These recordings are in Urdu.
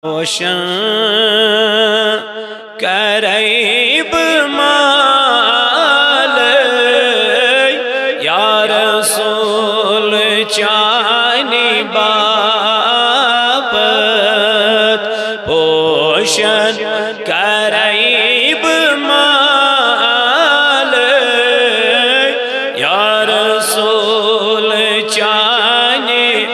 روشن کریب مال یا رسول چانی بابت پوشن کریب مال یا رسول چانی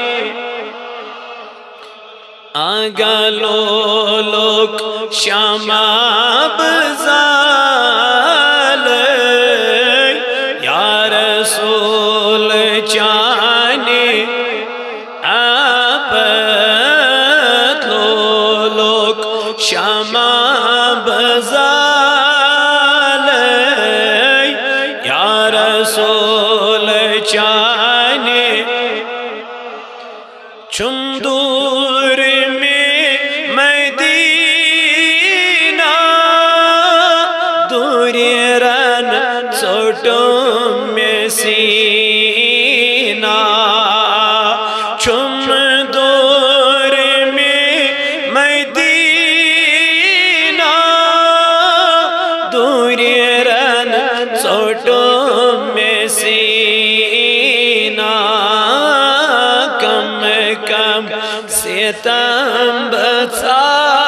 آگا لولوک شماب زال یا رسول چانی آپت لولوک شماب زال یا رسول چانی چندور میں مدینہ دوری رن سوٹوں میں سینہ چندور میں مدینہ دوری رن سوٹوں میں سینہ کم ستم بسال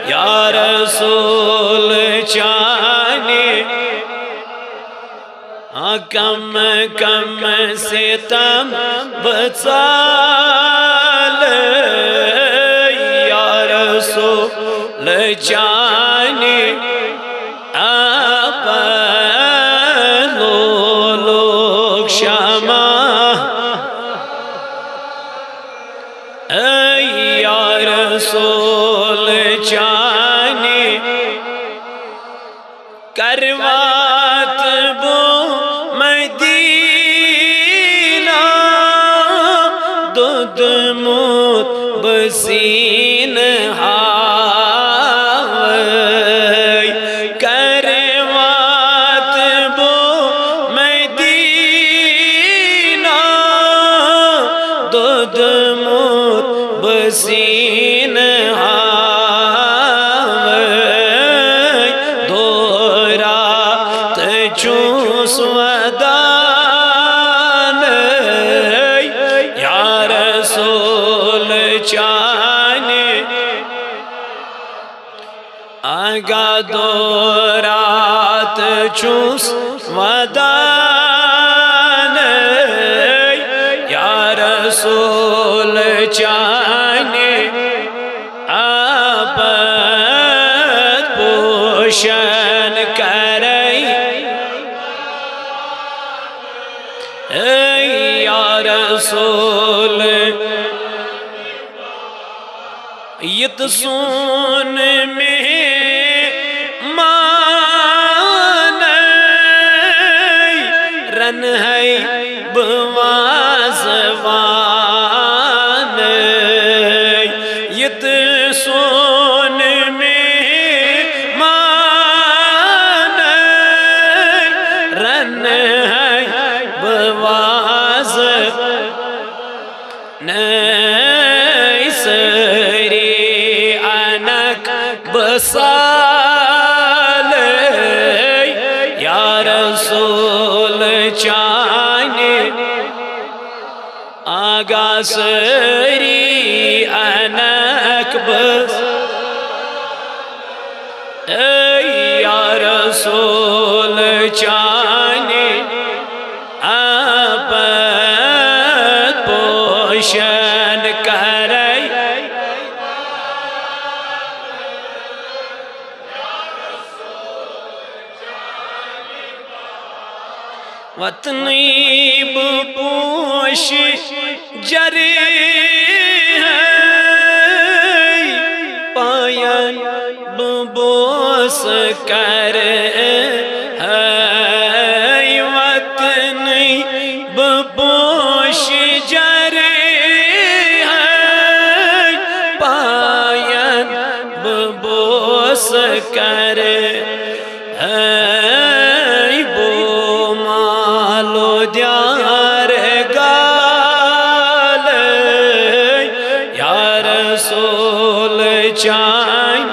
یا رسول چانی کم ستم بسال یا رسول چانی آپ لولوک شما یا رسول چانی کروات بو مدینہ دود موت بسین ہاوی کروات بو مدینہ دود موت بسین ہاوی دورات چوس ودان یا رسول چانی آگا دورات چوس ودان یا رسول چانی آپت پوشن کرئی یا رسول یت سون میں مان رن ہے بوازوان یت سون میں مان رن ہے بوازوان سری انک بسال یا رسول چانی آگا سری انک بسال یا رسول چانی آپت پوشن کرئی وطنی بپوش جری ہے پائن ببوس کر ہے وطنی بپوش جری ہے پائن ببوس کر ہے دیار گال رسول چاین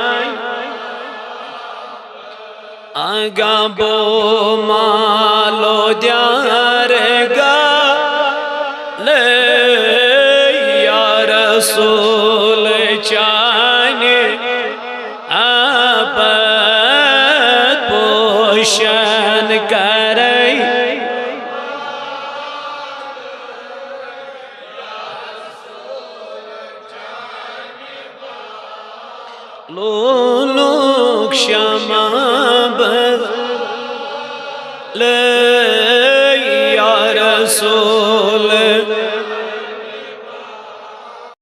آگا بو مالو دیار گا لے یا رسول چاین آباد پوشن کرئی لولوک شما لے یا رسول